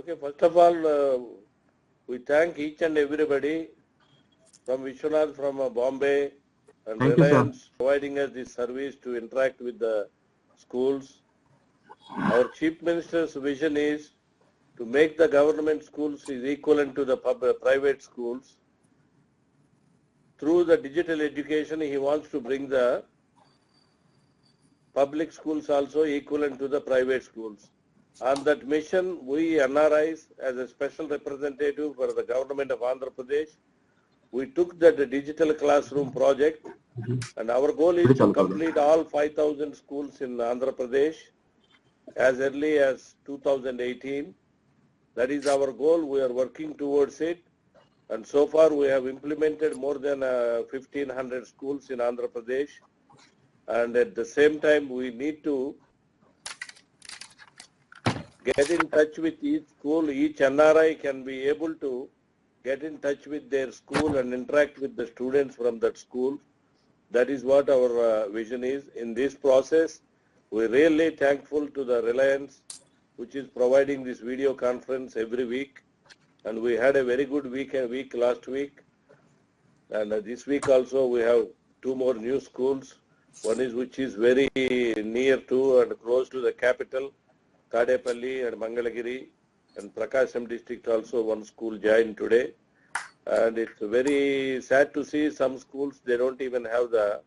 Okay, first of all, we thank each and everybody from Vishwanath, from Bombay, and Thank Reliance you, providing us this service to interact with the schools. Our Chief Minister's vision is to make the government schools is equivalent to the private schools. Through the digital education, he wants to bring the public schools also equivalent to the private schools. On that mission, we NRIs as a special representative for the government of Andhra Pradesh, we took that digital classroom project, and our goal is to complete all 5,000 schools in Andhra Pradesh as early as 2018. That is our goal. We are working towards it. And so far we have implemented more than 1,500 schools in Andhra Pradesh. And at the same time, we need to get in touch with each school. Each NRI can be able to get in touch with their school and interact with the students from that school. That is what our vision is. In this process, we're really thankful to the Reliance, which is providing this video conference every week. And we had a very good week last week. And this week also we have 2 more new schools. One is which is very near to and close to the capital, Tadepalli and Mangalagiri, and Prakasam district also one school joined today. And it's very sad to see some schools, they don't even have the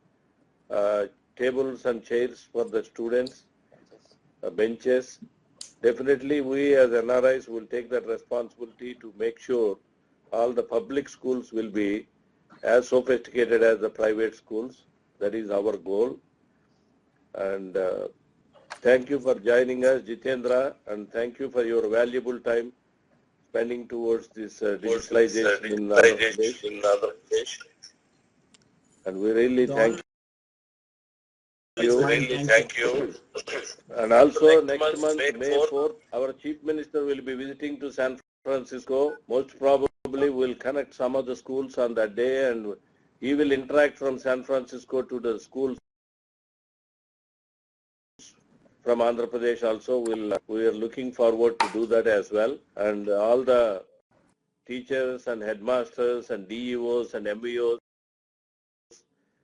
tables and chairs for the students, benches. Definitely we as NRIs will take that responsibility to make sure all the public schools will be as sophisticated as the private schools. That is our goal. And thank you for joining us, Jitendra, and thank you for your valuable time spending towards this digitalization in Andhra Pradesh. And we really thank you. And also next month, May 4th, our Chief Minister will be visiting to San Francisco. Most probably we'll connect some of the schools on that day, and he will interact from San Francisco to the schools from Andhra Pradesh also. We are looking forward to do that as well. And all the teachers and headmasters and DEOs and MBOs,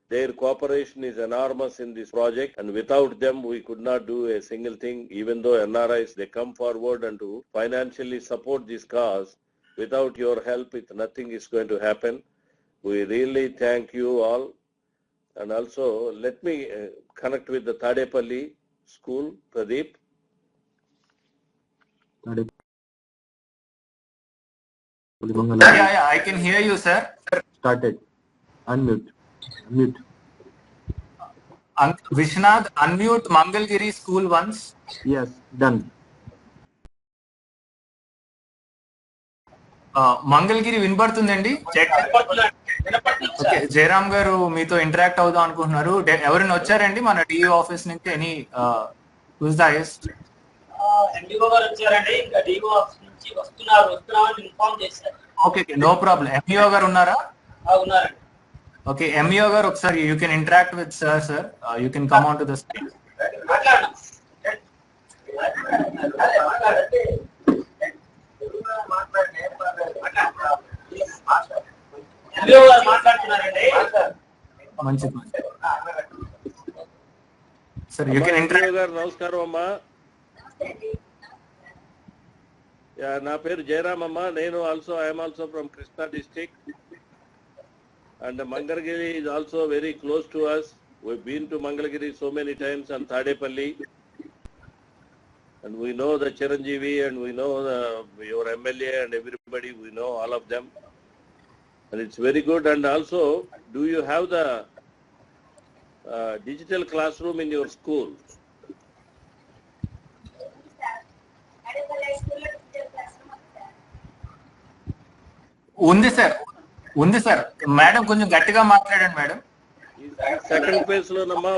their cooperation is enormous in this project, and without them we could not do a single thing. Even though NRIs, they come forward and to financially support this cause, without your help nothing is going to happen. We really thank you all. And also let me connect with the Tadepalli school, Pradeep. Yeah, I can hear you, sir. Started. Unmute. Vishnath, unmute Mangalgiri school once. Yes, done. Mangalagiri వినపడుతుందండి? Okay, Jayaram గారు మీతో interact అవుదాం అనుకుంటున్నారు. ఎవరైనా వచ్చారండి మన DO office నుంచి? Any who's the highest? MDO గారు వచ్చారండి, ఇంకా డిఓ ఆఫీస్ నుంచి వస్తున్నామని ఇన్ఫార్మ్ చేశారు. Okay, no problem. ఎంఈఓ గారు ఉన్నారా? ఉన్నారండి. ఓకే, ఎంఈఓ గారు ఒకసారి you can interact with sir. You can come on to the screen. మంచిది సార్, యూ కెన్ ఇంటరాక్ట్. గారు నమస్కారం అమ్మా. నా పేరు జయరామ్ అమ్మ. I'm also from Krishna district, and Mangalagiri is also very close to us. We've been to Mangalagiri so many times, and Tadepalli, and we know the Chiranjeevi, and we know your MLA and everybody, we know all of them, and it's very good. And also, do you have the digital classroom in your school? ఉంది sir. Madam కొంచెం గట్టిగా మాట్లాడండి madam. Second phase లోనమ్మా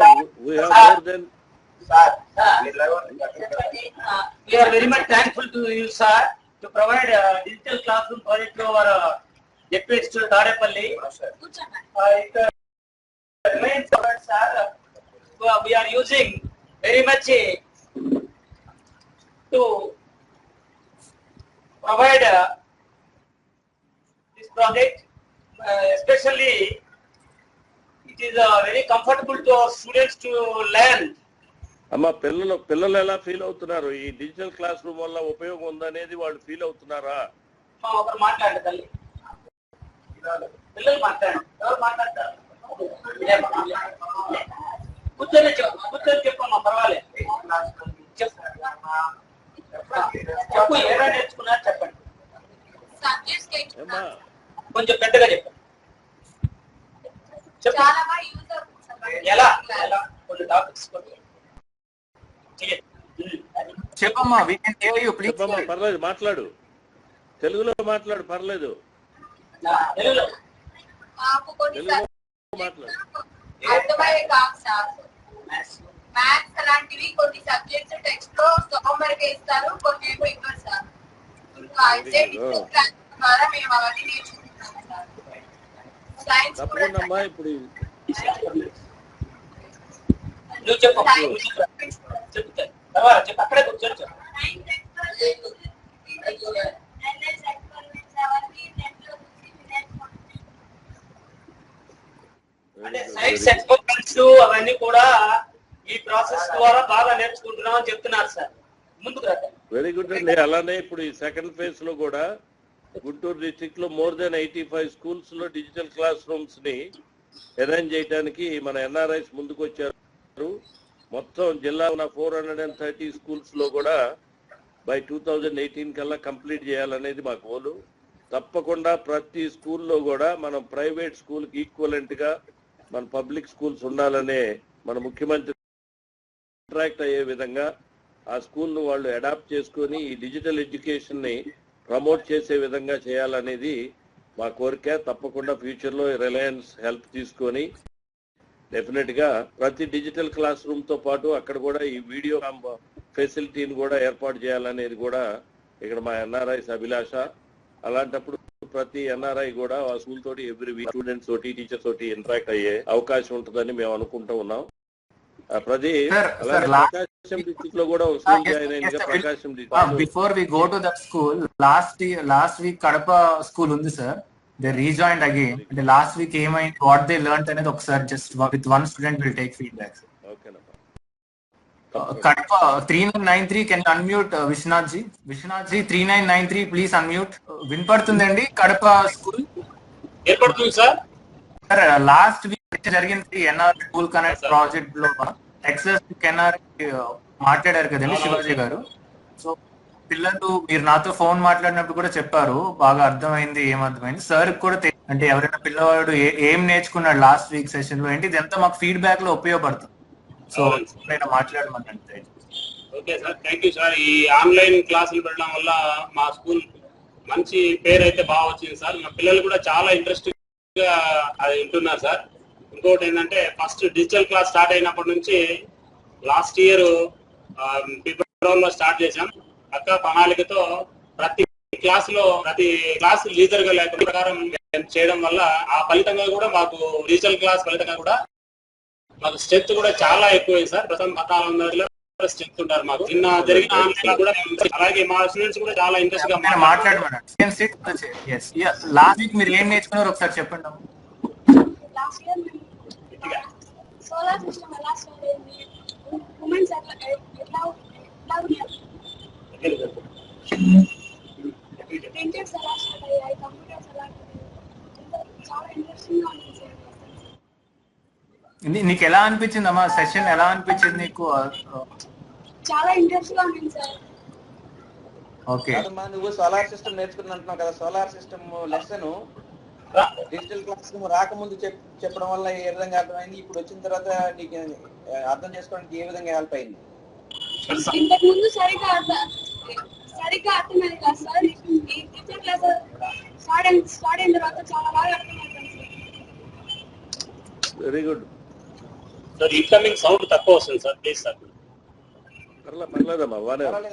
we have more than we are very much thankful to you, sir, to provide a digital classroom project to our deputy to Tadepalli. It remains, sir, we are using very much to provide this project, especially it is very comfortable to our students to learn. అమ్మ పిల్లలు ఎలా feel అవుతున్నారు? ఈ digital class room వల్ల ఉపయోగం ఉందనేది వాళ్ళు feel అవుతున్నారా? ఒకరు మాట్లాడండి తల్లి, పిల్లలు మాట్లాడండి. ఎవరు మాట్లాడతారు? కూర్చొని చెప్పమ్మా, పర్వాలేదు. చెప్పు, ఏమైనా నేర్చుకున్నారు చెప్పండి. కొంచెం పెద్దగా చెప్పండి. ఎలా కొన్ని టాపిక్స్ చెప్పమ్మా, we can hear you, please. చెప్పమ్మా, పర్లేదు, మాట్లాడు, తెలుగులో మాట్లాడు, పర్లేదు, తెలుగులో మాట్లాడు. అర్థమయ్యే కాదు సార్. మ్యాథ్స్ అలాంటివి కొన్ని సబ్జెక్ట్స్ టెక్స్ట్ లో సోమవారం ఇస్తారు, కొన్ని ఏమో ఇవ్వరు సార్. ఇంకా అయితే ద్వారా మేము అవన్నీ నేర్చుకుంటున్నాం సార్. సైన్స్ తప్పకుండా ఇప్పుడు నువ్వు చెప్పు, చెప్తా తర్వాత చెప్పు, అక్కడే కూర్చొని చెప్పు. అంటే సైన్స్ ఎక్స్పెరిమెంట్స్ అవన్నీ కూడా ఈ ప్రాసెస్ ద్వారా బాగా నేర్చుకుంటున్నాం అని చెప్తున్నారు సార్. ముందుకు రా. వెరీ గుడ్ అండి. అలానే ఇప్పుడు ఈ సెకండ్ ఫేజ్ లో కూడా గుంటూరు డిస్ట్రిక్ట్ లో మోర్ దెన్ 85 స్కూల్స్ లో డిజిటల్ క్లాస్ రూమ్స్ ని అరేంజ్ చేయడానికి మన ఎన్ఆర్ఐస్ ముందుకు వచ్చారు. మొత్తం జిల్లా ఉన్న 430 స్కూల్స్ లో కూడా బై 2018 కల్లా కంప్లీట్ చేయాలనేది మా గోలు. తప్పకుండా ప్రతి స్కూల్లో కూడా మనం ప్రైవేట్ స్కూల్కి ఈక్వలెంట్ గా మన పబ్లిక్ స్కూల్స్ ఉండాలనే మన ముఖ్యమంత్రి ఇంటరాక్ట్ అయ్యే విధంగా ఆ స్కూల్ను వాళ్ళు అడాప్ట్ చేసుకొని ఈ డిజిటల్ ఎడ్యుకేషన్ ని ప్రమోట్ చేసే విధంగా చేయాలనేది మా కోరిక. తప్పకుండా ఫ్యూచర్ లో రిలయన్స్ హెల్ప్ తీసుకొని డెఫినెట్ గా ప్రతి డిజిటల్ క్లాస్ రూమ్ తో పాటు అక్కడ కూడా ఈ వీడియో ఫెసిలిటీని కూడా ఏర్పాటు చేయాలనేది కూడా ఇక్కడ మా ఎన్ఆర్ఐస్ అభిలాష. అలాంటప్పుడు ప్రతి ఎన్ఆర్ఐ కూడా ఆ స్కూల్ తోటి ఎవ్రీ వీక్ స్టూడెంట్స్ తోటి టీచర్స్ తోటి ఇంటరాక్ట్ అయ్యే అవకాశం ఉంటుందని మేము అనుకుంటూ ఉన్నాం. ప్రదీప్, అలాగే ప్రకాశం డిస్ట్రిక్ట్ లో కూడా ఒక స్కూల్ జాయిన్ అయింది. Prakasam district before we go to that school, last week Kadapa school ఉంది సార్. They rejoined again. అంటే లాస్ట్ వీక్ ఏమైంది, వాట్ దే లెర్న్డ్ అనేది ఒకసారి just with one student will take feedback. Kadapa 3993, can unmute Vishwanath ji? Vishwanath ji 3993 please unmute. వినపడుతుందండి? Kadapa school ఏర్పడుతుంది sir. Sir last week జరిగింది NR school connect project లో access NR మాట్లాడారు కదండి శివాజీ గారు. సో పిల్లలు మీరు నాతో ఫోన్ మాట్లాడినప్పుడు కూడా చెప్పారు, బాగా అర్థమైంది. ఏమర్థమైంది సార్ కూడా అంటే ఎవరైనా పిల్లవాడు ఏం నేర్చుకున్నాడు లాస్ట్ వీక్ సెషన్ లో ఏంటి, ఇదంతా మాకు ఫీడ్బ్యాక్ లో ఉపయోగపడుతుంది. సో నేను మాట్లాడమంటే. Okay sir, thank you sir. ఈ ఆన్లైన్ క్లాసులు పెట్టడం వల్ల మా స్కూల్ మంచి పేరు అయితే బాగా వచ్చింది సార్. మా పిల్లలు కూడా చాలా ఇంట్రెస్ట్ గా అది వింటున్నారు సార్. ఇంకోటి ఏంటంటే ఫస్ట్ డిజిటల్ క్లాస్ స్టార్ట్ అయినప్పటి నుంచి లాస్ట్ ఇయర్ ఫిబ్రవరిలో స్టార్ట్ చేశాం. అక్క ప్రణాళికతో ప్రతి క్లాస్ లీజర్ గా లేకుండా ప్రకారం చేయడం వల్ల ఆ ఫలితంగా కూడా మాకు డిజిటల్ క్లాస్ ఫలితంగా కూడా మాకు స్ట్రెంత్ కూడా చాలా ఎక్కువైంది సార్. ప్రస్తుతం 1400 స్ట్రెంత్ ఉంటారు మాకు. నిన్న జరిగిన ఆన్లైన్ కూడా అలాగే మా స్టూడెంట్స్ కూడా చాలా ఇంట్రెస్ట్ గా మాట్లాడమన్నారు. లాస్ట్ వీక్ మీరు ఏం నేర్చుకున్నారు ఒకసారి చెప్పండి. సోలార్ సిస్టమ్ ఎలా స్టార్ట్ అయింది, ఉమెన్స్ ఎట్లా ప్రింటర్స్ ఎలా స్టార్ట్ అయ్యాయి, కంప్యూటర్స్ ఎలా చాలా ఇంట్రెస్టింగ్ గా ఉంది సార్. నీకు ఎలా అనిపించింది అమ్మా సెషన్? ఎలా అనిపించింది నీకు? చాలా ఇంట్రెస్ట్ గా ఉంది సార్. ఓకే, నువ్వు సోలార్ సిస్టమ్ నేర్చుకున్నట్టున్నావు కదా, solar system lesson digital class room రాకముందు చెప్పడం వల్ల ఏ విధంగా అర్థమైంది, ఇప్పుడు వచ్చిన తర్వాత నీకు అర్థం చేసుకోవడానికి ఏ విధంగా హెల్ప్ అయింది? ఇంతకు ముందు సరిగ్గా అర్థమైంది కదా సార్. ఈ డిజిటల్ క్లాస్ స్టార్ట్ అయిన తర్వాత చాలా బాగా అర్థమైంది sir. Very good sir. Incoming sound తక్కువ వస్తుంది సార్, ప్లీజ్ సార్. పర్లేదమ్మా,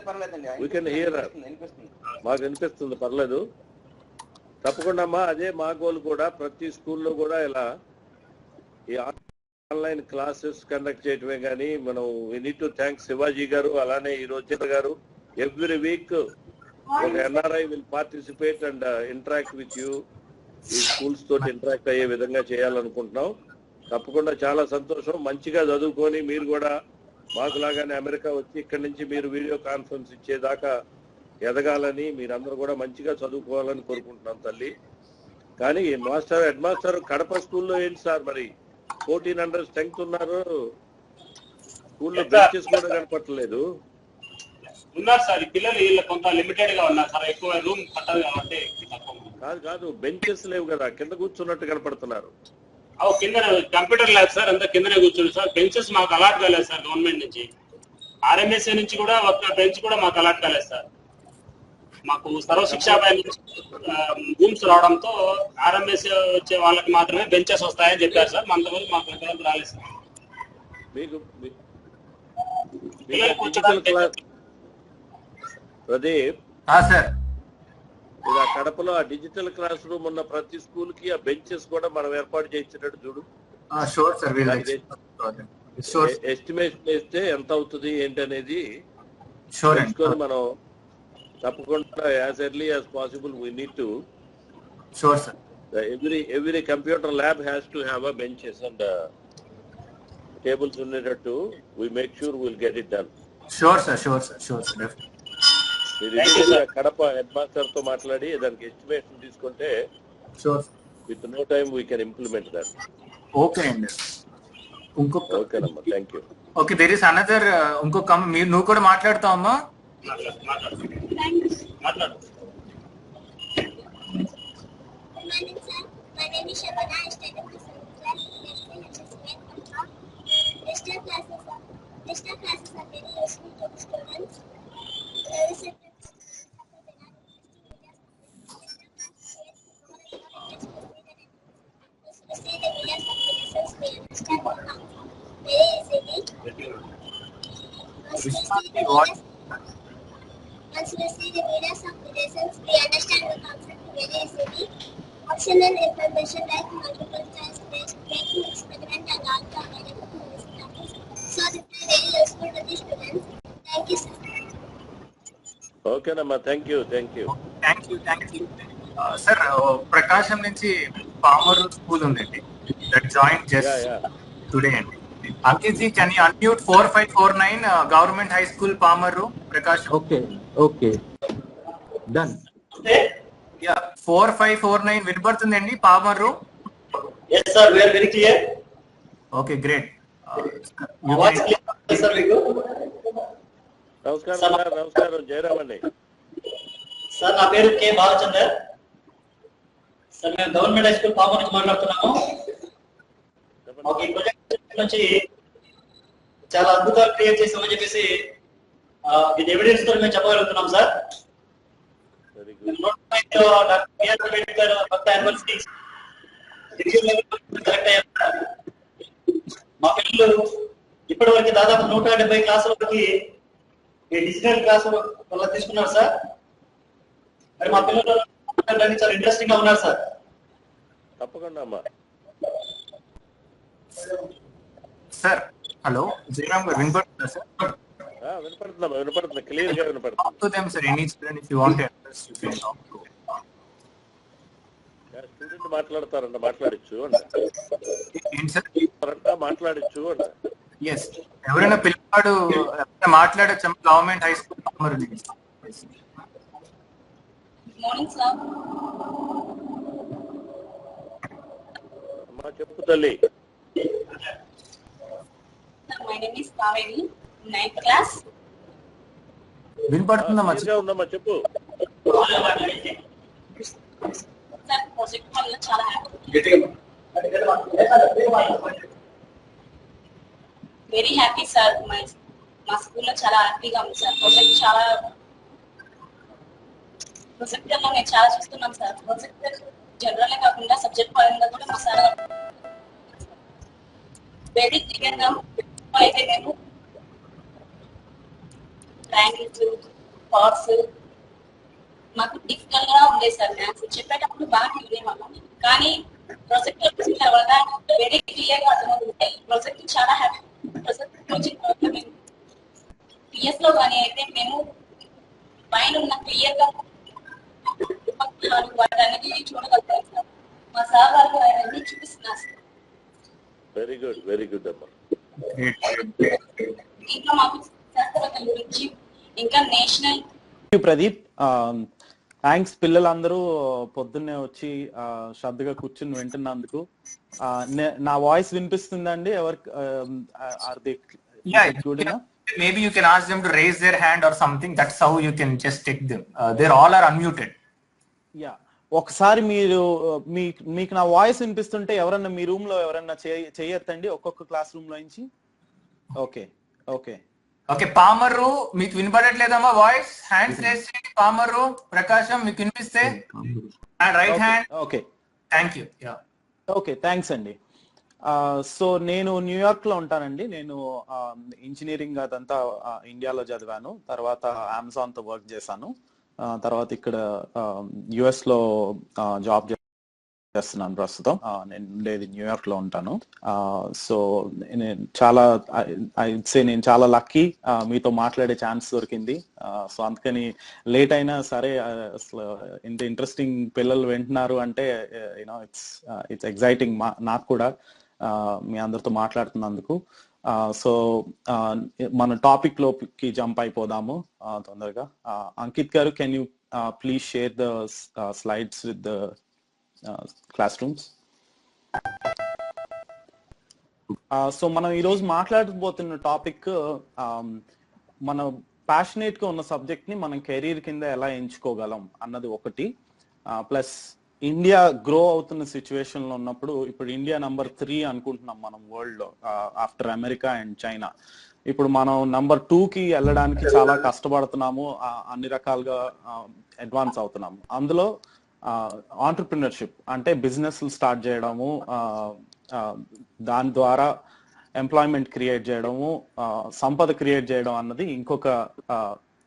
పర్లేదండి, వీ కెన్ హియర్. మాకు అనిపిస్తుంది, పర్లేదు. తప్పకుండా అమ్మా, అదే మా గోల్ కూడా. ప్రతి స్కూల్లో కూడా ఇలా ఈ ఆన్లైన్ క్లాసెస్ కండక్ట్ చేయటమే కానీ మనం we need to thanks Shivaji గారు, అలానే ఈ రోజు గారు. ఎవ్రీ వీక్ ఒక NRI will participate and interact with you. ఈ స్కూల్స్ తోటి ఇంటరాక్ట్ అయ్యే విధంగా చేయాలనుకుంటున్నాం. తప్పకుండా చాలా సంతోషం. మంచిగా చదువుకొని మీరు కూడా మాకులాగానే అమెరికా వచ్చి ఇక్కడి నుంచి మీరు వీడియో కాన్ఫరెన్స్ ఇచ్చేదాకా ఎదగాలని, మీరందరూ కూడా మంచిగా చదువుకోవాలని కోరుకుంటున్నాం తల్లి. కానీ హెడ్ మాస్టర్ కడప స్కూల్లో ఏంటి సార్ మరి 1400 స్ట్రెంగ్త్ ఉన్నారు, స్కూల్లో బెంచెస్ కూడా కనపట్టలేదు. ఉన్నారు సార్, ఈ పిల్లలు వీళ్ళు కొంత లిమిటెడ్ గా ఉన్నారు సార్, ఎక్కువ రూమ్ పట్టదు కాబట్టి. కాదు బెంచెస్ లేవు కదా, కింద కూర్చున్నట్టు కనపడుతున్నారు. కింద కంప్యూటర్ ల్యాబ్ సార్, అంతా కిందనే కూర్చుంది సార్. బెంచెస్ మాకు అలాట్ కాలేదు సార్ గవర్నమెంట్ నుంచి. RMSA నుంచి కూడా ఒక బెంచ్ కూడా మాకు అలాట్ కాలేదు సార్. మాకు సర్వశిక్షా రూమ్స్ రావడంతో RMSA వచ్చే వాళ్ళకి మాత్రమే బెంచెస్ వస్తాయని చెప్పారు సార్. అంతవరకు మాకు ఎంతవరకు రాలేదు sir. Digital class Pradeep sir, ఇది కడపలో ఆ డిజిటల్ క్లాస్ రూమ్ ఉన్న ప్రతి స్కూల్ కి ఆ బెంచెస్ కూడా మనం ఏర్పాటు చేయించినట్టు చూడు. ఎస్టిమేషన్ వేస్తే ఎంత అవుతుంది ఏంటి అనేది తెలుసుకొని మనం తప్పకుండా as early as possible we need to every computer lab has to have a benches and tables ఉండేటట్టు we make sure we'll get it done. Sure sir, definitely. Kadapa head master తో మాట్లాడి దానికి ఎస్టిమేషన్ తీసుకుంటే with no time we can implement that. Okay అండి. ఓకేనమ్మా, thank you. Okay, there is another ఇంకొక నువ్వు కూడా మాట్లాడుతావమ్మా. My name is Shabana. I study in the 7th class. Digital classes are very useful to the students. Once we see the videos of the lessons, we understand the concept very easily. Optional information like multiple choice based making experiment and also available in this classes. So this is very useful to the students. Thank you, sir. ఓకేనమ్మా, thank you. Sir, Prakasam నుంచి Pamur school ఉందండి, that join just today అండి. Ankit ji, can you unmute 4549 government high school Pamur Prakasam? Okay done. 4549 వినపడుతుందండి Pamur? Yes sir, we are very clear. Okay, great. నమస్కారం జయరామ్ అండి. Sir, నా పేరు K Balachander sir. మేము గవర్నమెంట్ హై స్కూల్ పామర్ నుంచి మాట్లాడుతున్నాము. మాకు ఈ ప్రాజెక్ట్ నుంచి చాలా అద్భుతాలు క్రియేట్ చేసామని చెప్పేసి విత్ ఎవిడెన్స్ తో మేము చెప్పగలుగుతున్నాం సార్. మా పిల్లలు ఇప్పటి వరకు దాదాపు 170 క్లాసుల వరకు ఈ డిజిటల్ క్లాస్ వల్ల తీసుకున్నారు సార్. మరి మా పిల్లలు చాలా ఇంట్రెస్టింగ్ గా ఉన్నారు సార్. తప్పకుండా అమ్మా. సార్, హలో జయరామ్ గారు, వినపడుతుందా సార్? వినపడుతుంది, క్లియర్ గా వినపడుతుంది. Sir, any student if you want to address you can talk to. Student మాట్లాడతారంట, మాట్లాడచ్చు అంట. ఏంటి సార్? మాట్లాడచ్చు అంట. ఎస్, ఎవరైనా పిల్లవాడు మాట్లాడచ్చు గవర్నమెంట్ హై స్కూల్ పామర్ ఉంది. Morning sir. అమ్మా చెప్పు తల్లి. My name is Kaveri, 9th class. వినపడుతుందమ్మా? ఉందమ్మా చెప్పు. సార్, ప్రాజెక్ట్ వల్ల చాలా వెరీ హ్యాపీ సార్. మా స్కూల్లో చాలా హ్యాపీగా ఉంది సార్. ప్రాజెక్ట్ వల్ల మేము చాలా చూస్తున్నాం సార్. ప్రాజెక్ట్ జనరల్ కాకుండా సబ్జెక్ట్ పరంగా కూడా మా సార్ వెరీ క్లియర్ గా అయితే మేము ట్రయాంగిల్స్, కార్డ్స్ మాకు డిఫికల్ట్ గా ఉండేది సార్. మ్యాథ్స్ చెప్పేటప్పుడు బాగా వినేవాళ్ళం, కానీ ప్రాజెక్ట్ వచ్చిన తర్వాత వెరీ క్లియర్ గా అర్థమవుతుంది. ప్రాజెక్ట్ చాలా హ్యాపీ. ప్రాజెక్ట్ వచ్చిన తర్వాత మేము టిఎస్ లో కానీ అయితే మేము పైన ఉన్న క్లియర్ గా వాటన్నిటిని చూడగలుగుతారు సార్. మా సార్ వాళ్ళు అవన్నీ చూపిస్తున్నారు సార్. వెరీ గుడ్ అమ్మా. ఇంకా మాకు శాస్త్రవేత్తల గురించి ఇంకా నేషనల్ ప్రదీప్, థ్యాంక్స్ పిల్లలందరూ పొద్దున్నే వచ్చి శ్రద్ధగా కూర్చుని వింటున్నందుకు. నా వాయిస్ వినిపిస్తుందండి? Maybe you can ask them to raise their hand or something. That's how you can just take them. They're all are unmuted. Yeah. ఒకసారి మీరు మీకు నా వాయిస్ వినిపిస్తుంటే ఎవరన్నా మీ రూమ్ లో ఎవరన్నా చేయొద్దండి ఒక్కొక్క క్లాస్ రూమ్ లో నుంచి. ఓకే ఓకే ఓకే పామరు మీకు వినపడట్లేదమ్మా వాయిస్? హ్యాండ్స్ రేస్ చేయండి. పామరు, ప్రకాశం మీకు వినిపిస్తే right hand. Okay thank you. Okay thanks అండి. సో నేను న్యూయార్క్ లో ఉంటానండి. నేను ఇంజనీరింగ్ అదంతా ఇండియాలో చదివాను. తర్వాత అమెజాన్ తో వర్క్ చేశాను. తర్వాత ఇక్కడ యుఎస్ లో జాబ్ చేస్తున్నాను ప్రస్తుతం. నేను ఉండేది న్యూయార్క్ లో ఉంటాను. సో నేను చాలా లక్కీ మీతో మాట్లాడే ఛాన్స్ దొరికింది. సో అందుకని లేట్ అయినా సరే, అసలు ఇంత ఇంట్రెస్టింగ్ పిల్లలు వింటున్నారు అంటే యూనో ఇట్స్ ఎగ్జైటింగ్ నాకు కూడా మీ అందరితో మాట్లాడుతున్నందుకు. సో మన టాపిక్ లోకి జంప్ అయిపోదాము తొందరగా. అంకిత్ గారు, can you please share the slides with the class rooms? So మనం ఈరోజు మాట్లాడబోతున్న టాపిక్, మన ప్యాషనేట్ గా ఉన్న సబ్జెక్ట్ ని మనం కెరీర్ కింద ఎలా ఎంచుకోగలం అన్నది ఒకటి. ప్లస్ ఇండియా గ్రో అవుతున్న సిచ్యువేషన్ లో ఉన్నప్పుడు, ఇప్పుడు ఇండియా నంబర్ 3 అనుకుంటున్నాం మనం వరల్డ్ లో, ఆఫ్టర్ అమెరికా అండ్ చైనా. ఇప్పుడు మనం నంబర్ 2కి వెళ్ళడానికి చాలా కష్టపడుతున్నాము, అన్ని రకాలుగా అడ్వాన్స్ అవుతున్నాము. అందులో ఆంటర్ప్రినర్షిప్ అంటే బిజినెస్ స్టార్ట్ చేయడము, దాని ద్వారా ఎంప్లాయ్మెంట్ క్రియేట్ చేయడము, సంపద క్రియేట్ చేయడం అన్నది ఇంకొక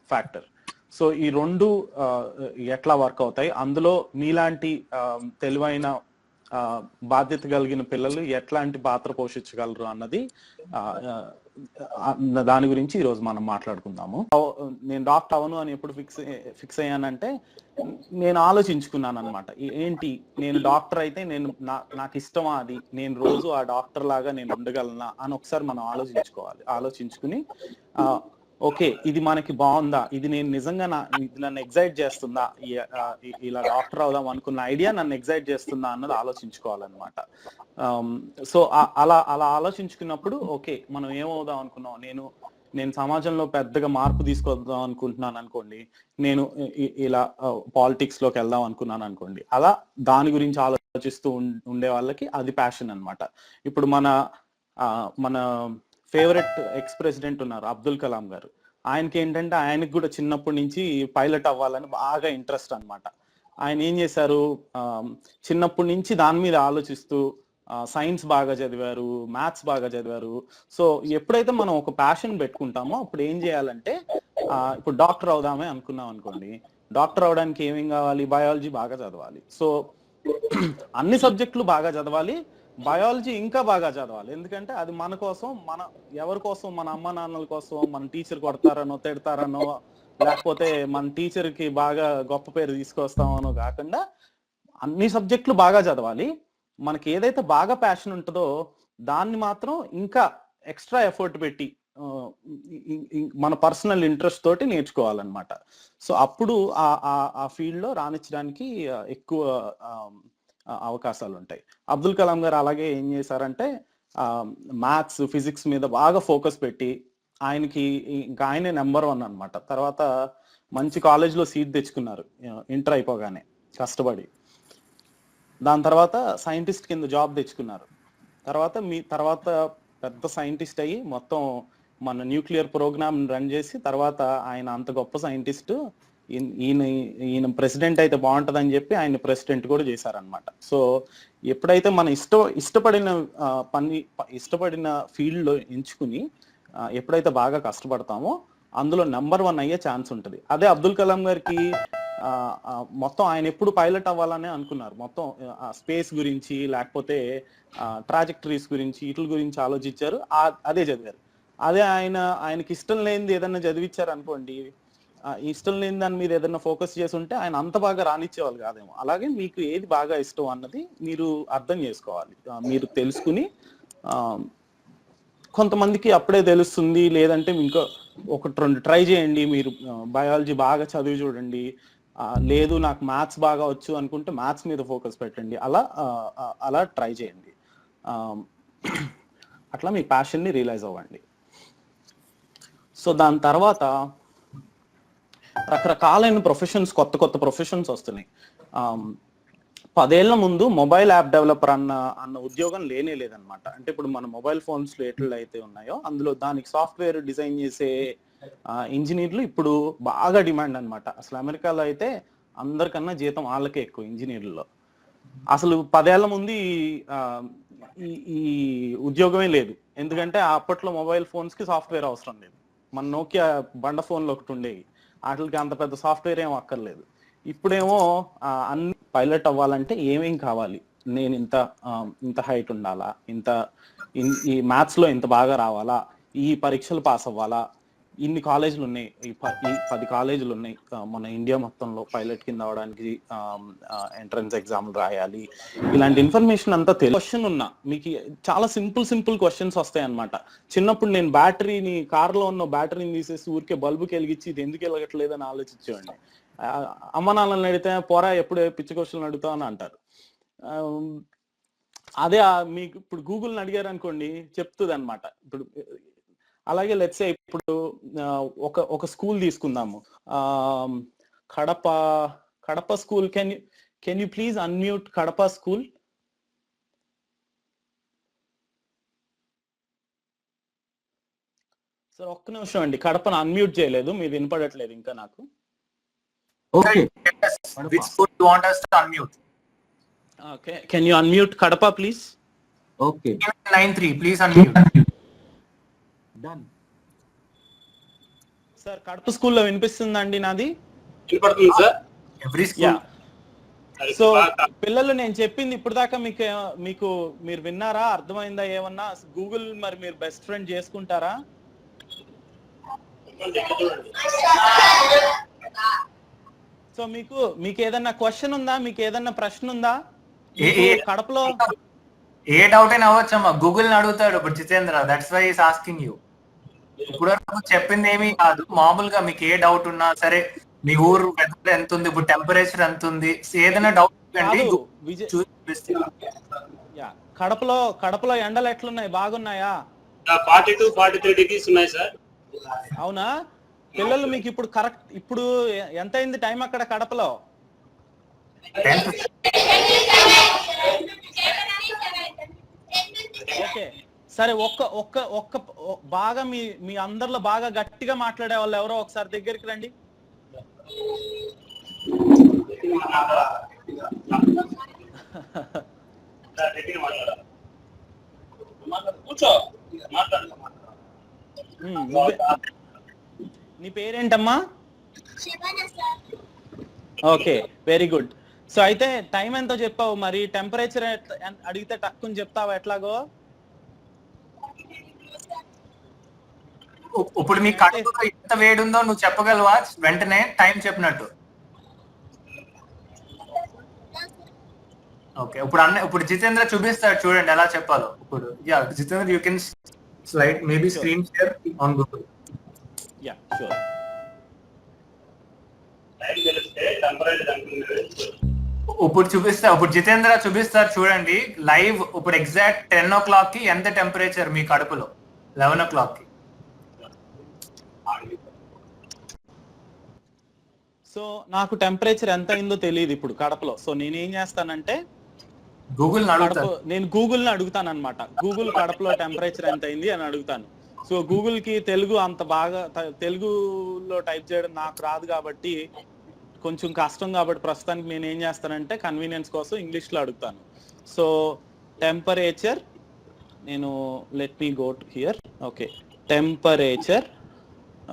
ఫ్యాక్టర్. సో ఈ రెండు ఎట్లా వర్క్ అవుతాయి, అందులో మీలాంటి తెలివైన బాధ్యత కలిగిన పిల్లలు ఎట్లాంటి పాత్ర పోషించగలరు అన్నది దాని గురించి ఈరోజు మనం మాట్లాడుకుందాము. నేను డాక్టర్ అవను అని ఎప్పుడు ఫిక్స్ అయ్యానంటే, నేను ఆలోచించుకున్నాను అనమాట. ఏంటి, నేను డాక్టర్ అయితే నాకు ఇష్టమా అది, నేను రోజు ఆ డాక్టర్ లాగా నేను ఉండగలనా అని ఒకసారి మనం ఆలోచించుకుని ఓకే ఇది మనకి బాగుందా, ఇది నేను నిజంగా నన్ను ఎగ్జైట్ చేస్తుందా, ఇలా డాక్టర్ అవుదాం అనుకున్న ఐడియా నన్ను ఎగ్జైట్ చేస్తుందా అన్నది ఆలోచించుకోవాలన్నమాట. సో అలా ఆలోచించుకున్నప్పుడు ఓకే మనం ఏమవుదాం అనుకున్నాం, నేను సమాజంలో పెద్దగా మార్పు తీసుకొద్దాం అనుకుంటున్నాను అనుకోండి, నేను ఇలా పాలిటిక్స్ లోకి వెళ్దాం అనుకున్నాను అనుకోండి, అలా దాని గురించి ఆలోచిస్తూ ఉండే వాళ్ళకి అది ప్యాషన్ అన్నమాట. ఇప్పుడు మన ఫేవరెట్ ఎక్స్ ప్రెసిడెంట్ ఉన్నారు అబ్దుల్ కలాం గారు. ఆయనకి ఏంటంటే ఆయనకి కూడా చిన్నప్పటి నుంచి పైలట్ అవ్వాలని బాగా ఇంట్రెస్ట్ అన్నమాట. ఆయన ఏం చేశారు, చిన్నప్పటి నుంచి దాని మీద ఆలోచిస్తూ సైన్స్ బాగా చదివారు, మ్యాథ్స్ బాగా చదివారు. సో ఎప్పుడైతే మనం ఒక ప్యాషన్ పెట్టుకుంటామో అప్పుడు ఏం చేయాలంటే, ఇప్పుడు డాక్టర్ అవుదామే అనుకున్నాం అనుకోండి, డాక్టర్ అవడానికి ఏమేం కావాలి, బయాలజీ బాగా చదవాలి. సో అన్ని సబ్జెక్టులు బాగా చదవాలి, బయాలజీ ఇంకా బాగా చదవాలి. ఎందుకంటే అది మన కోసం, ఎవరి కోసం, మన అమ్మ నాన్నల కోసం, మన టీచర్ కొడతారనో తిడతారనో, లేకపోతే మన టీచర్ కి బాగా గొప్ప పేరు తీసుకొస్తామనో కాకుండా అన్ని సబ్జెక్టులు బాగా చదవాలి. మనకి ఏదైతే బాగా ప్యాషన్ ఉంటుందో దాన్ని మాత్రం ఇంకా ఎక్స్ట్రా ఎఫర్ట్ పెట్టి మన పర్సనల్ ఇంట్రెస్ట్ తోటి నేర్చుకోవాలన్నమాట. సో అప్పుడు ఆ ఫీల్డ్ లో రాణించడానికి ఎక్కువ అవకాశాలు ఉంటాయి. అబ్దుల్ కలాం గారు అలాగే ఏం చేశారంటే, మ్యాథ్స్ ఫిజిక్స్ మీద బాగా ఫోకస్ పెట్టి ఆయనే నెంబర్ 1 అన్నమాట. తర్వాత మంచి కాలేజ్లో సీట్ తెచ్చుకున్నారు ఇంటర్ అయిపోగానే కష్టపడి. దాని తర్వాత సైంటిస్ట్ కింద జాబ్ తెచ్చుకున్నారు. తర్వాత పెద్ద సైంటిస్ట్ అయ్యి మొత్తం మన న్యూక్లియర్ ప్రోగ్రామ్ రన్ చేసి, తర్వాత ఆయన అంత గొప్ప సైంటిస్ట్, ఈయన ప్రెసిడెంట్ అయితే బాగుంటదని చెప్పి ఆయన ప్రెసిడెంట్ కూడా చేశారనమాట. సో ఎప్పుడైతే మన ఇష్టపడిన ఫీల్డ్ లో ఎంచుకుని ఎప్పుడైతే బాగా కష్టపడతామో అందులో నెంబర్ 1 అయ్యే ఛాన్స్ ఉంటుంది. అదే అబ్దుల్ కలాం గారికి మొత్తం ఆయన ఎప్పుడు పైలట్ అవ్వాలనే అనుకున్నారు. మొత్తం స్పేస్ గురించి, లేకపోతే ట్రాజెక్టరీస్ గురించి, వీటి గురించి ఆలోచించారు, అదే చదివారు. అదే ఆయనకి ఇష్టం లేనిది ఏదన్నా చదివించారు అనుకోండి, ఇష్టం లేని దాని మీద ఏదైనా ఫోకస్ చేసి ఉంటే ఆయన అంత బాగా రానిచ్చేవాళ్ళు కాదేమో. అలాగే మీకు ఏది బాగా ఇష్టం అన్నది మీరు అర్థం చేసుకోవాలి, మీరు తెలుసుకుని. కొంతమందికి అప్పుడే తెలుస్తుంది, లేదంటే ఇంకా 1-2 ట్రై చేయండి. మీరు బయాలజీ బాగా చదివి చూడండి, లేదు నాకు మ్యాథ్స్ బాగా వచ్చు అనుకుంటే మ్యాథ్స్ మీద ఫోకస్ పెట్టండి. అలా ట్రై చేయండి. అట్లా మీ ప్యాషన్ని రియలైజ్ అవ్వండి. సో దాని తర్వాత రకరకాలైన ప్రొఫెషన్స్, కొత్త ప్రొఫెషన్స్ వస్తున్నాయి. 10 ఏళ్ల ముందు మొబైల్ యాప్ డెవలపర్ అన్న ఉద్యోగం లేదనమాట. అంటే ఇప్పుడు మన మొబైల్ ఫోన్స్ ఎట్లా అయితే ఉన్నాయో అందులో దానికి సాఫ్ట్వేర్ డిజైన్ చేసే ఇంజనీర్లు ఇప్పుడు బాగా డిమాండ్ అనమాట. అసలు అమెరికాలో అయితే అందరికన్నా జీతం వాళ్ళకే ఎక్కువ ఇంజనీర్లలో. అసలు 10 ఏళ్ల ముందు ఈ ఉద్యోగమే లేదు, ఎందుకంటే అప్పట్లో మొబైల్ ఫోన్స్ కి సాఫ్ట్వేర్ అవసరం లేదు. మన నోకియా బండ ఫోన్లు ఒకటి ఉండేవి, వాటికి అంత పెద్ద సాఫ్ట్వేర్ ఏం అక్కర్లేదు. ఇప్పుడేమో అన్ని పైలట్ అవ్వాలంటే ఏమేం కావాలి, నేను ఇంత హైట్ ఉండాలా, ఈ మ్యాథ్స్ లో ఇంత బాగా రావాలా, ఈ పరీక్షలు పాస్ అవ్వాలా, ఇన్ని కాలేజీలు ఉన్నాయి, ఈ 10 కాలేజీలు ఉన్నాయి మన ఇండియా మొత్తంలో పైలట్ కింద అవడానికి, ఎంట్రన్స్ ఎగ్జామ్లు రాయాలి, ఇలాంటి ఇన్ఫర్మేషన్ అంతా క్వశ్చన్ ఉన్నా మీకు చాలా సింపుల్ క్వశ్చన్స్ వస్తాయి అనమాట. చిన్నప్పుడు నేను కార్లో ఉన్న బ్యాటరీని తీసేసి ఊరికే బల్బుకి వెలిగించి ఇది ఎందుకు వెలగట్లేదని ఆలోచించేవాడిని. అమ్మ నాన్నని అడిగితే పోరా ఎప్పుడు పిచ్చి క్వశ్చన్లు అడుగుతావు అని అంటారు. అదే మీకు ఇప్పుడు గూగుల్ని అడిగారు అనుకోండి చెప్తుంది అనమాట. ఇప్పుడు అలాగే లెట్స్ సే ఇప్పుడు ఒక స్కూల్ తీసుకుందాము, Kadapa school. Can you please unmute Kadapa school? Sir ఒక్క నిమిషం అండి, కడపను అన్మ్యూట్ చేయలేదు, మీరు వినపడట్లేదు ఇంకా నాకు. Okay. Which school do you want us to unmute? Okay. Can you unmute Kadapa, please? Okay. 93, please unmute. Done. Sir, Kadapa school lo వినిపిస్తుందండి నాది? వినపడుతుంది సార్. Every school. సో పిల్లలు నేను చెప్పింది ఇప్పుడు దాకా మీరు విన్నారా, అర్థమైందా ఏమన్నా? గూగుల్ మరి మీరు బెస్ట్ ఫ్రెండ్ చేసుకుంటారా? సో మీకు ఏదన్నా క్వశ్చన్ ఉందా, మీకు ఏదన్నా ప్రశ్న ఉందా? కడపలో ఏ డౌట్ అయినా అవ్వచ్చమ్మా, గూగుల్ ని అడుగుతాడు ఇప్పుడు Jitendra, that's why is asking you. ఇప్పుడు చెప్పింది ఏమీ కాదు, మామూలుగా మీకు ఏ డౌట్ ఉన్నా సరే, మీ ఊరు వెదర్ ఎంత ఉంది, ఇప్పుడు టెంపరేచర్ ఎంత ఉంది, ఏదైనా డౌట్ కడపలో ఎండలు ఎట్లున్నాయి, బాగున్నాయా? 42-43 degrees ఉన్నాయి సార్. అవునా? పిల్లలు మీకు ఇప్పుడు కరెక్ట్ ఇప్పుడు ఎంత అయింది టైం అక్కడ కడపలో? ఓకే సరే, ఒక్క బాగా మీ అందరిలో బాగా గట్టిగా మాట్లాడే వాళ్ళు ఎవరో ఒకసారి దగ్గరికి రండి. నీ పేరేంటమ్మా? Okay, very good. సో అయితే టైం ఎంతో చెప్పావు, మరి టెంపరేచర్ అడిగితే టక్కుని చెప్తావా ఎట్లాగో? ఇప్పుడు మీ కడుపులో ఎంత వేడి ఉందో నువ్వు చెప్పగలవా వెంటనే టైం చెప్పినట్టు? ఓకే, ఇప్పుడు జితేంద్ర చూపిస్తాడు చూడండి ఎలా చెప్పాలో. ఇప్పుడు Jitendra you can slide maybe screen share on Google. Yeah sure. ఇప్పుడు జితేంద్ర చూపిస్తారు చూడండి లైవ్. ఇప్పుడు ఎగ్జాక్ట్ 10 o'clock కి ఎంత టెంపరేచర్ మీ కడుపులో? 11 o'clock కి. సో నాకు టెంపరేచర్ ఎంత అయిందో తెలియదు ఇప్పుడు కడపలో. సో నేనేం చేస్తానంటే నేను గూగుల్ ని అడుగుతాను అనమాట. గూగుల్ కడపలో టెంపరేచర్ ఎంత అయింది అని అడుగుతాను. సో గూగుల్ కి తెలుగు అంత బాగా తెలుగులో టైప్ చేయడం నాకు రాదు కాబట్టి కొంచెం కష్టం, కాబట్టి ప్రస్తుతానికి నేను ఏం చేస్తానంటే కన్వీనియన్స్ కోసం ఇంగ్లీష్లో అడుగుతాను. సో టెంపరేచర్, నేను let me go to hear. Okay, temperature.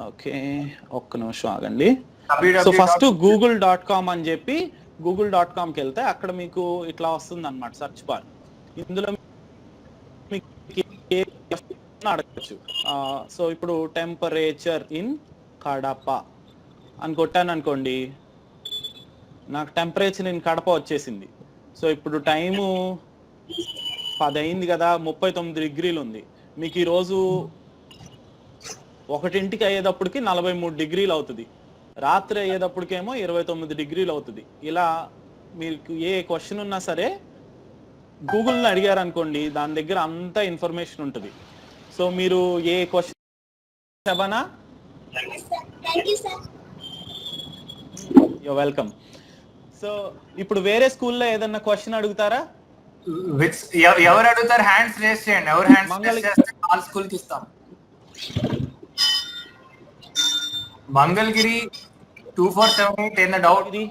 Okay, ఒక్క నిమిషం ఆగండి. సో ఫస్ట్ google.com అని చెప్పి google.comకి వెళ్తే అక్కడ మీకు ఇట్లా వస్తుంది అనమాట సర్చ్ బార్. ఇందులో అడగచ్చు. సో ఇప్పుడు టెంపరేచర్ ఇన్ కడప అని కొట్టాను అనుకోండి, నాకు టెంపరేచర్ ఇన్ కడప వచ్చేసింది. సో ఇప్పుడు టైము 10 అయింది కదా, 39 డిగ్రీలు ఉంది. మీకు ఈరోజు 1ంటికి అయ్యేటప్పటికి 43 డిగ్రీలు అవుతుంది, రాత్రి అయ్యేటప్పటికేమో 29 డిగ్రీలు అవుతుంది. ఇలా మీకు ఏ క్వశ్చన్ ఉన్నా సరే గూగుల్ని అడిగారు అనుకోండి, దాని దగ్గర అంతా ఇన్ఫర్మేషన్ ఉంటుంది. సో మీరు ఏ question Shabana? You welcome. So ఇప్పుడు వేరే స్కూల్లో ఏదన్నా క్వశ్చన్ అడుగుతారా? ఎవరు అడుగుతారు? హ్యాండ్స్ రేస్ చేయండి. ఎవరు హ్యాండ్స్ రేస్ చేస్తే ఆల్ స్కూల్ కి ఇస్తాం. మంగళగిరి 2478 ఏదైనా డౌట్? ఇది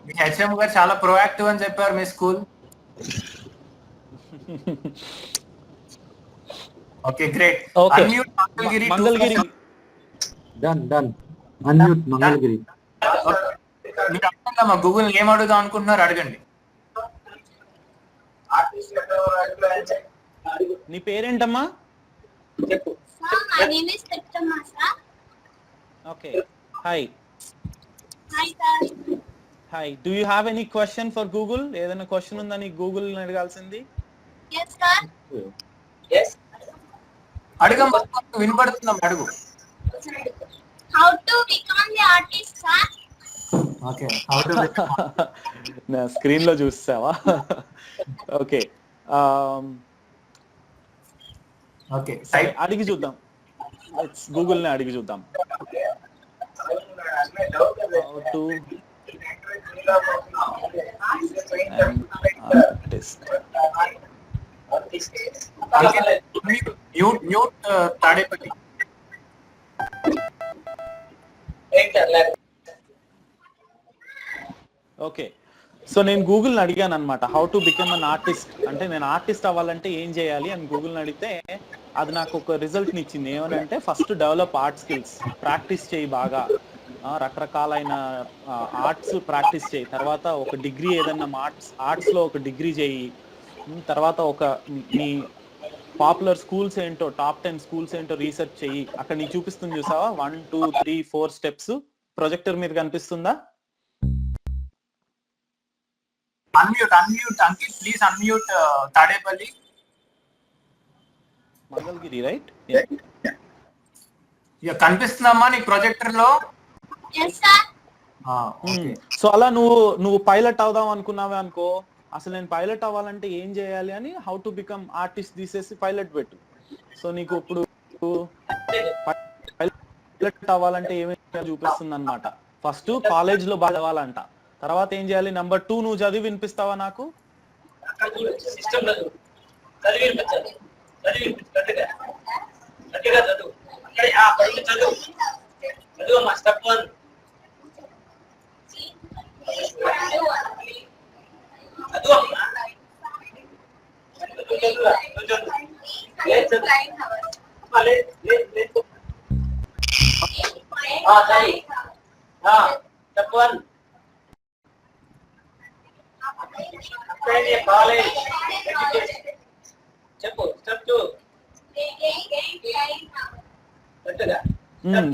మీ హెచ్ఎం గారు చాలా ప్రొయాక్టివ్ అని చెప్పారు మీ school. Okay great. Unmute Mangalagiri. Mangalagiri done unmute Mangalagiri. మీరు అడగండి, గూగుల్ ఏం అడుగుదాం అనుకుంటున్నారు అడగండి. నీ పేరేంటమ్మా? My name is Pratama sir. Okay. Hi. Hi sir. Hi. Do you have any question for Google? ఏదైనా క్వశ్చన్ ఉందా నీ గూగుల్ అడగాల్సింది? Yes sir. Yes. అడగమ్మా, వినపడుతుందా? అడుగు. How to become the artist sir? Okay, how to నా screen లో చూస్తావా? Okay okay, అడిగి చూద్దాం. గూగుల్ ని అడిగి చూద్దాం. How to mute Tadepalli. Okay, so నేను గూగుల్ని అడిగాను అనమాట, how to become an artist అంటే నేను ఆర్టిస్ట్ అవ్వాలంటే ఏం చేయాలి అని గూగుల్ని అడిగితే అది నాకు ఒక రిజల్ట్ని ఇచ్చింది. ఏమనంటే first develop art skills, practice చేయి బాగా, రకరకాలైన ఆర్ట్స్ ప్రాక్టీస్ చేయి. తర్వాత ఒక డిగ్రీ ఏదన్నా ఆర్ట్స్లో ఒక డిగ్రీ చేయి. తర్వాత ఒక నీ పాపులర్ స్కూల్స్ ఏంటో, టాప్ 10 స్కూల్స్ ఏంటో రీసెర్చ్ చెయ్యి. అక్కడ నీకు చూపిస్తుంది చూసావా 1 2 3 4 స్టెప్స్. ప్రొజెక్టర్ మీద కనిపిస్తుందా? Unmute uncle please unmute Tadepalli. Mangalagiri right? కనిపిస్తుందమ్మా నీకు ప్రొజెక్టర్ లో? Yes sir. సో అలా నువ్వు పైలట్ అవుదాం అనుకున్నావే అనుకో, అసలు నేను పైలట్ అవ్వాలంటే ఏం చేయాలి అని హౌ టు బికమ్ ఆర్టిస్ట్ తీసేసి పైలట్ పెట్టు. సో నీకు ఇప్పుడు పైలట్ అవ్వాలంటే ఏమేమి చూపిస్తుంది అనమాట. ఫస్ట్ కాలేజ్ లో బాగా చదవాలంట, తర్వాత ఏం చేయాలి? నెంబర్ 2 నువ్వు చదివి వినిపిస్తావా నాకు?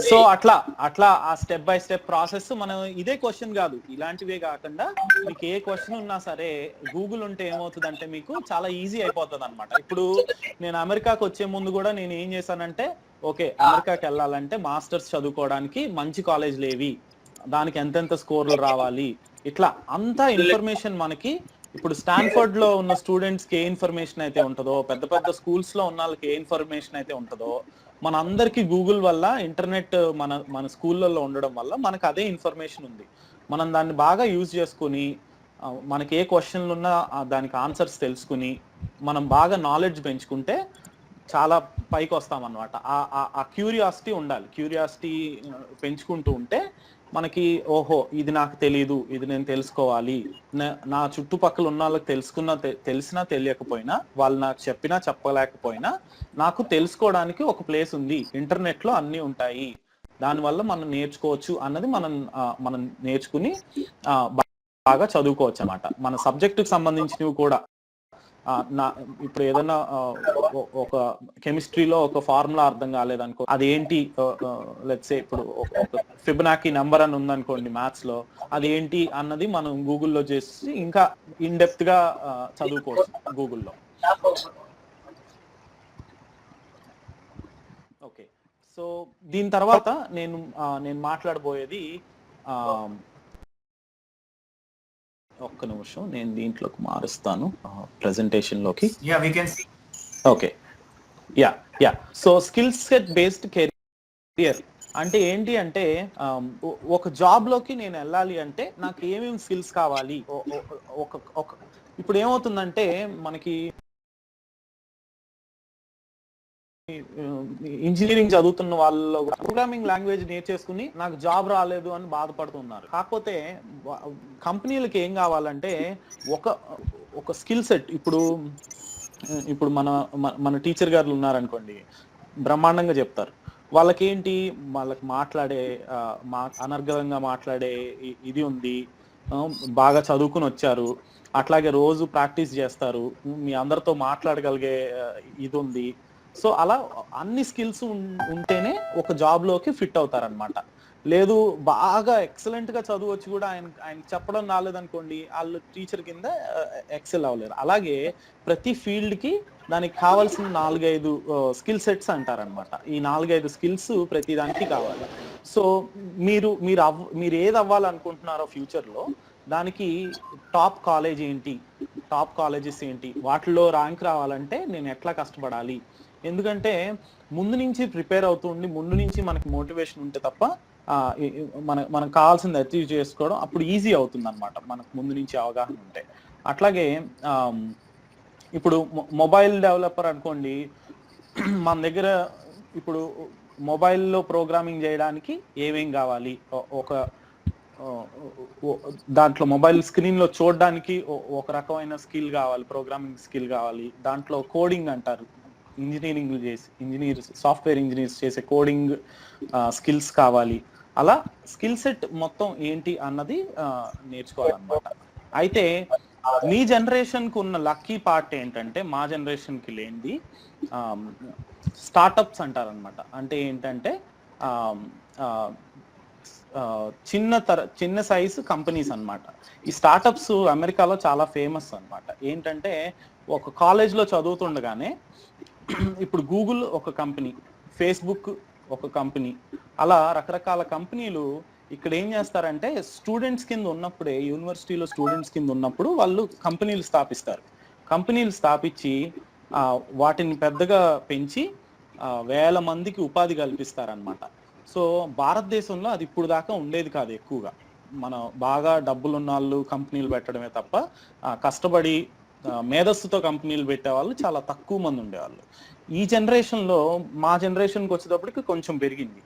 సో అట్లా ఆ స్టెప్ బై స్టెప్ ప్రాసెస్. మనం ఇదే క్వశ్చన్ కాదు, ఇలాంటివే కాకుండా మీకు ఏ క్వశ్చన్ ఉన్నా సరే గూగుల్ ఉంటే ఏమవుతుందంటే మీకు చాలా ఈజీ అయిపోతుంది అనమాట. ఇప్పుడు నేను అమెరికాకి వచ్చే ముందు కూడా నేను ఏం చేశానంటే, ఓకే అమెరికాకి వెళ్ళాలంటే మాస్టర్స్ చదువుకోవడానికి మంచి కాలేజీలు ఏవి, దానికి ఎంతెంత స్కోర్లు రావాలి, ఇట్లా అంతా ఇన్ఫర్మేషన్ మనకి ఇప్పుడు స్టాన్ఫర్డ్ లో ఉన్న స్టూడెంట్స్కి ఏ ఇన్ఫర్మేషన్ అయితే ఉంటుందో, పెద్ద పెద్ద స్కూల్స్ లో ఉన్న వాళ్ళకి ఏ ఇన్ఫర్మేషన్ అయితే ఉంటుందో, మన అందరికి గూగుల్ వల్ల, ఇంటర్నెట్ మన స్కూళ్ళల్లో ఉండడం వల్ల మనకు అదే ఇన్ఫర్మేషన్ ఉంది. మనం దాన్ని బాగా యూజ్ చేసుకుని మనకి ఏ క్వశ్చన్లు ఉన్నా దానికి ఆన్సర్స్ తెలుసుకుని మనం బాగా నాలెడ్జ్ పెంచుకుంటే చాలా పైకి వస్తామన్నమాట. ఆ క్యూరియాసిటీ ఉండాలి. క్యూరియాసిటీ పెంచుకుంటూ ఉంటే మనకి ఓహో ఇది నాకు తెలీదు, ఇది నేను తెలుసుకోవాలి, నా చుట్టుపక్కల ఉన్న వాళ్ళకి తెలిసినా తెలియకపోయినా, వాళ్ళు నాకు చెప్పినా చెప్పలేకపోయినా నాకు తెలుసుకోవడానికి ఒక ప్లేస్ ఉంది, ఇంటర్నెట్ లో అన్ని ఉంటాయి, దానివల్ల మనం నేర్చుకోవచ్చు అన్నది మనం నేర్చుకుని బాగా చదువుకోవచ్చు అన్నమాట. మన సబ్జెక్టుకి సంబంధించినవి కూడా ఇప్పుడు ఏదైనా ఒక కెమిస్ట్రీలో ఒక ఫార్ములా అర్థం కాలేదనుకో, అదేంటి లెట్స్ సే ఇప్పుడు ఒక ఫిబొనాకీ నెంబర్ అని ఉందనుకోండి మ్యాథ్స్ లో, అదేంటి అన్నది మనం గూగుల్లో చేసి ఇంకా ఇన్ డెప్త్ గా చదువుకోవచ్చు గూగుల్లో. ఓకే, సో దీని తర్వాత నేను మాట్లాడబోయేది, ఒక్క నిమిషం నేను దీంట్లోకి మారుస్తాను ప్రెజెంటేషన్ లోకి. Okay, so skill set based career అంటే ఏంటి అంటే, ఒక జాబ్ లోకి నేను వెళ్ళాలి అంటే నాకు ఏమేమి స్కిల్స్ కావాలి. ఇప్పుడు ఏమవుతుందంటే మనకి ఇంజనీరింగ్ చదువుతున్న వాళ్ళలో ప్రోగ్రామింగ్ లాంగ్వేజ్ నేర్చేసుకుని నాకు జాబ్ రాలేదు అని బాధపడుతున్నారు. కాకపోతే కంపెనీలకు ఏం కావాలంటే ఒక స్కిల్ సెట్. ఇప్పుడు మన టీచర్ గారు ఉన్నారనుకోండి, బ్రహ్మాండంగా చెప్తారు. వాళ్ళకి మాట్లాడే అనర్గళంగా మాట్లాడే ఇది ఉంది, బాగా చదువుకుని వచ్చారు, అట్లాగే రోజు ప్రాక్టీస్ చేస్తారు, మీ అందరితో మాట్లాడగలిగే ఇది ఉంది. సో అలా అన్ని స్కిల్స్ ఉంటేనే ఒక జాబ్ లోకి ఫిట్ అవుతారనమాట. లేదు బాగా ఎక్సలెంట్ గా చదువచ్చు కూడా ఆయన చెప్పడం రాలేదనుకోండి, వాళ్ళు టీచర్ కింద ఎక్సెల్ అవ్వలేరు. అలాగే ప్రతి ఫీల్డ్ కి దానికి కావాల్సిన 4-5 స్కిల్ సెట్స్ అంటారనమాట. ఈ 4-5 స్కిల్స్ ప్రతి దానికి కావాలి. సో మీరు ఏది అవ్వాలనుకుంటున్నారో ఫ్యూచర్ లో, దానికి టాప్ కాలేజ్ ఏంటి, టాప్ కాలేజెస్ ఏంటి, వాటిలో ర్యాంక్ రావాలంటే నేను ఎట్లా కష్టపడాలి. ఎందుకంటే ముందు నుంచి ప్రిపేర్ అవుతుండి, ముందు నుంచి మనకి మోటివేషన్ ఉంటే తప్ప మనకు కావాల్సింది అచీవ్ చేసుకోవడం అప్పుడు ఈజీ అవుతుంది అనమాట, మనకు ముందు నుంచి అవగాహన ఉంటే. అట్లాగే ఇప్పుడు మొబైల్ డెవలపర్ అనుకోండి, మన దగ్గర ఇప్పుడు మొబైల్లో ప్రోగ్రామింగ్ చేయడానికి ఏమేం కావాలి, దాంట్లో మొబైల్ స్క్రీన్ లో చూడడానికి ఒక రకమైన స్కిల్ కావాలి, ప్రోగ్రామింగ్ స్కిల్ కావాలి. దాంట్లో కోడింగ్ అంటారు, సాఫ్ట్వేర్ ఇంజనీర్స్ చేసే కోడింగ్ స్కిల్స్ కావాలి. అలా స్కిల్ సెట్ మొత్తం ఏంటి అన్నది నేర్చుకోవాలన్నమాట. అయితే మీ జనరేషన్ కు ఉన్న లక్కీ పార్ట్ ఏంటంటే, మా జనరేషన్ కి లేనిది స్టార్టప్స్ అంటారనమాట. అంటే ఏంటంటే చిన్న సైజు కంపెనీస్ అన్నమాట. ఈ స్టార్టప్స్ అమెరికాలో చాలా ఫేమస్ అన్నమాట. ఏంటంటే ఒక కాలేజ్ లో చదువుతుండగానే ఇప్పుడు గూగుల్ ఒక కంపెనీ, ఫేస్బుక్ ఒక కంపెనీ, అలా రకరకాల కంపెనీలు ఇక్కడ ఏం చేస్తారంటే స్టూడెంట్స్ కింద ఉన్నప్పుడే, యూనివర్సిటీలో స్టూడెంట్స్ కింద ఉన్నప్పుడు వాళ్ళు కంపెనీలు స్థాపిస్తారు. కంపెనీలు స్థాపించి వాటిని పెద్దగా పెంచి వేల మందికి ఉపాధి కల్పిస్తారనమాట. సో భారతదేశంలో అది ఇప్పుడు దాకా ఉండేది కాదు ఎక్కువగా. మన బాగా డబ్బులున్న వాళ్ళు కంపెనీలు పెట్టడమే తప్ప కష్టపడి మేధస్సుతో కంపెనీలు పెట్టేవాళ్ళు చాలా తక్కువ మంది ఉండేవాళ్ళు. ఈ జనరేషన్లో, మా జనరేషన్కి వచ్చేటప్పటికి కొంచెం పెరిగింది.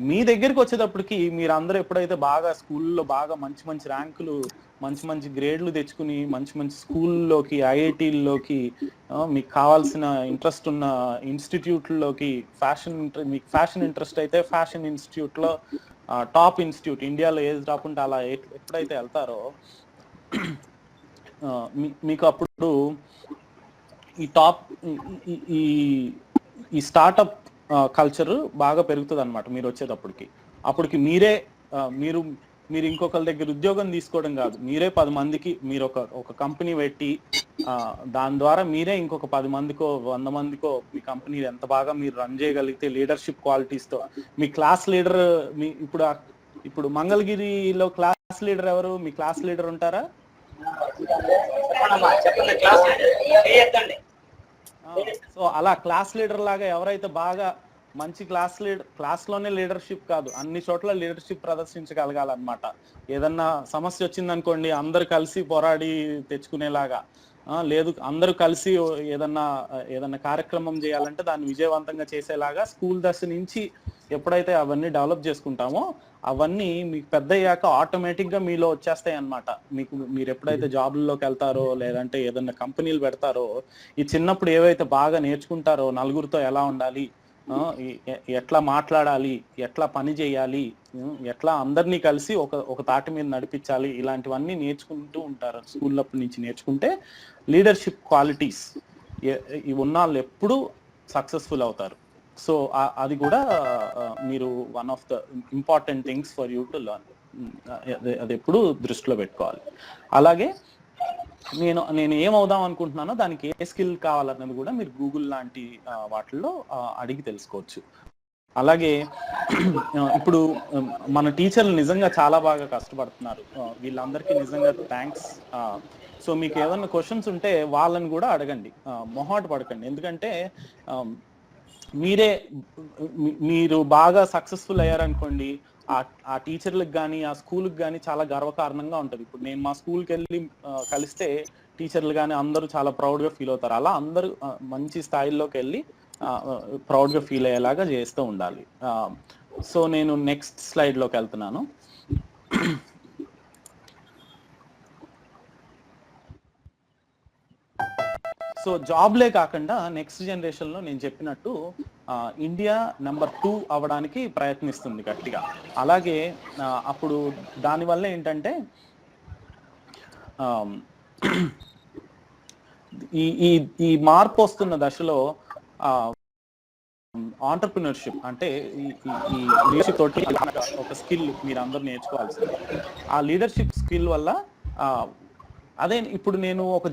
మీ దగ్గరికి వచ్చేటప్పటికి మీరందరూ ఎప్పుడైతే బాగా స్కూల్లో బాగా మంచి మంచి ర్యాంకులు, మంచి మంచి గ్రేడ్లు తెచ్చుకుని మంచి మంచి స్కూల్లోకి, ఐఐటీల్లోకి, మీకు కావాల్సిన ఇంట్రెస్ట్ ఉన్న ఇన్స్టిట్యూట్లోకి, మీకు ఫ్యాషన్ ఇంట్రెస్ట్ అయితే ఫ్యాషన్ ఇన్స్టిట్యూట్లో, టాప్ ఇన్స్టిట్యూట్ ఇండియాలో ఏది టాప్ ఉంటే అలా ఎప్పుడైతే వెళ్తారో మీకు అప్పుడు ఈ స్టార్టప్ కల్చర్ బాగా పెరుగుతుంది అనమాట. మీరు వచ్చేటప్పటికి అప్పటికి మీరు ఇంకొకరి దగ్గర ఉద్యోగం తీసుకోవడం కాదు, మీరే 10 మందికి మీరు ఒక కంపెనీ పెట్టి దాని ద్వారా మీరే ఇంకొక 10 మందికో 100 మందికో మీ కంపెనీ ఎంత బాగా మీరు రన్ చేయగలిగితే, లీడర్షిప్ క్వాలిటీస్తో మీ క్లాస్ లీడర్, ఇప్పుడు మంగళగిరిలో క్లాస్ లీడర్ ఎవరు? మీ క్లాస్ లీడర్ ఉంటారా? సో అలా క్లాస్ లీడర్ లాగా ఎవరైతే బాగా మంచి క్లాస్లోనే లీడర్షిప్ కాదు, అన్ని చోట్ల లీడర్షిప్ ప్రదర్శించగలగాలన్నమాట. ఏదన్నా సమస్య వచ్చిందనుకోండి, అందరు కలిసి పోరాడి తెచ్చుకునేలాగా, లేదు అందరూ కలిసి ఏదన్నా కార్యక్రమం చేయాలంటే దాన్ని విజయవంతంగా చేసేలాగా స్కూల్ దశ నుంచి ఎప్పుడైతే అవన్నీ డెవలప్ చేసుకుంటామో అవన్నీ మీకు పెద్ద అయ్యాక ఆటోమేటిక్గా మీలో వచ్చేస్తాయి అన్నమాట. మీరు ఎప్పుడైతే జాబ్లలోకి వెళ్తారో లేదంటే ఏదన్నా కంపెనీలు పెడతారో, ఈ చిన్నప్పుడు ఏవైతే బాగా నేర్చుకుంటారో, నలుగురితో ఎలా ఉండాలి, ఎట్లా మాట్లాడాలి, ఎట్లా పని చేయాలి, ఎట్లా అందరినీ కలిసి ఒక తాటి మీద నడిపించాలి, ఇలాంటివన్నీ నేర్చుకుంటూ ఉంటారు స్కూల్ నుంచి. నేర్చుకుంటే లీడర్షిప్ క్వాలిటీస్ ఈ ఉన్న వాళ్ళు ఎప్పుడు సక్సెస్ఫుల్ అవుతారు. సో అది కూడా మీరు one of the important things for you to learn, అది ఎప్పుడు దృష్టిలో పెట్టుకోవాలి. అలాగే నేను ఏమవుదాం అనుకుంటున్నానో దానికి ఏ స్కిల్ కావాలన్నది కూడా మీరు గూగుల్ లాంటి వాటిల్లో అడిగి తెలుసుకోవచ్చు. అలాగే ఇప్పుడు మన టీచర్లు నిజంగా చాలా బాగా కష్టపడుతున్నారు, వీళ్ళందరికీ నిజంగా థ్యాంక్స్. సో మీకు ఏదైనా క్వశ్చన్స్ ఉంటే వాళ్ళని కూడా అడగండి, మొహాట పడకండి. ఎందుకంటే మీరు బాగా సక్సెస్ఫుల్ అయ్యారనుకోండి, ఆ టీచర్లకు కానీ ఆ స్కూల్కి కానీ చాలా గర్వకారణంగా ఉంటుంది. ఇప్పుడు నేను మా స్కూల్కి వెళ్ళి కలిస్తే టీచర్లు కానీ అందరూ చాలా ప్రౌడ్గా ఫీల్ అవుతారు. అలా అందరూ మంచి స్థాయిల్లోకి వెళ్ళి ప్రౌడ్గా ఫీల్ అయ్యేలాగా చేస్తూ ఉండాలి. సో నేను నెక్స్ట్ స్లైడ్లోకి వెళ్తున్నాను. సో జాబ్లే కాకుండా నెక్స్ట్ జనరేషన్లో నేను చెప్పినట్టు ఇండియా నెంబర్ 2 అవ్వడానికి ప్రయత్నిస్తుంది గట్టిగా. అలాగే అప్పుడు దానివల్ల ఏంటంటే ఈ మార్పు వస్తున్న దశలో ఆంటర్ప్రినర్షిప్ అంటే ఈ లీడర్షిప్ తోటి ఒక స్కిల్ మీరు అందరూ నేర్చుకోవాల్సింది. ఆ లీడర్షిప్ స్కిల్ వల్ల అదే ఇప్పుడు నేను ఒక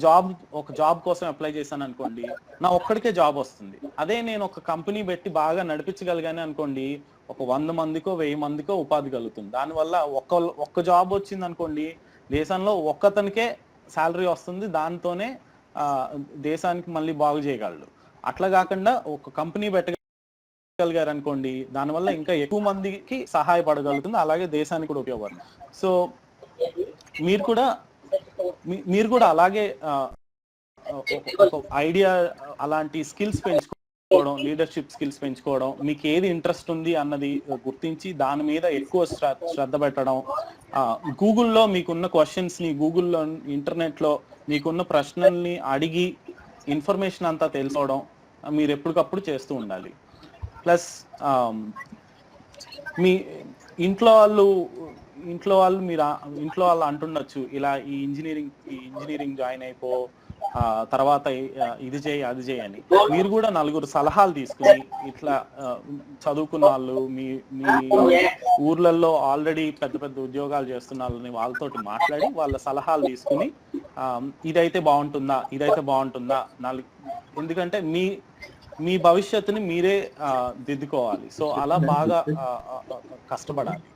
జాబ్ కోసం అప్లై చేశాను అనుకోండి, నా ఒక్కడికే జాబ్ వస్తుంది. అదే నేను ఒక కంపెనీ పెట్టి బాగా నడిపించగలిగానే అనుకోండి, ఒక 100 మందికో 1000 మందికో ఉపాధి కలుగుతుంది. దానివల్ల ఒక్క జాబ్ వచ్చింది అనుకోండి, దేశంలో ఒక్కతనికే శాలరీ వస్తుంది, దాంతోనే దేశానికి మళ్ళీ బాగు చేయగలడు. అట్లా కాకుండా ఒక కంపెనీ పెట్టగలిగారు అనుకోండి, దానివల్ల ఇంకా ఎక్కువ మందికి సహాయపడగలుగుతుంది, అలాగే దేశానికి కూడా ఉపయోగపడుతుంది. సో మీరు కూడా అలాగే ఒక ఐడియా, అలాంటి స్కిల్స్ పెంచుకోవడం, లీడర్షిప్ స్కిల్స్ పెంచుకోవడం, మీకు ఏది ఇంట్రెస్ట్ ఉంది అన్నది గుర్తించి దాని మీద ఎక్కువ శ్రద్ధ పెట్టడం. గూగుల్లో మీకున్న క్వశ్చన్స్ని, గూగుల్లో ఇంటర్నెట్లో మీకున్న ప్రశ్నల్ని అడిగి ఇన్ఫర్మేషన్ అంతా తెలుసుకోవడం మీరు ఎప్పటికప్పుడు చేస్తూ ఉండాలి. ప్లస్ మీ ఇంట్లో వాళ్ళు అంటుండొచ్చు, ఇలా ఈ ఇంజనీరింగ్ జాయిన్ అయిపో, తర్వాత ఇది చేయి అది చేయి అని. మీరు కూడా 4 సలహాలు తీసుకుని, ఇట్లా చదువుకున్న వాళ్ళు, మీ ఊర్లలో ఆల్రెడీ పెద్ద పెద్ద ఉద్యోగాలు చేస్తున్న వాళ్ళని వాళ్ళతోటి మాట్లాడి వాళ్ళ సలహాలు తీసుకుని ఇదైతే బాగుంటుందా, ఎందుకంటే మీ భవిష్యత్తుని మీరే దిద్దుకోవాలి. సో అలా బాగా కష్టపడాలి.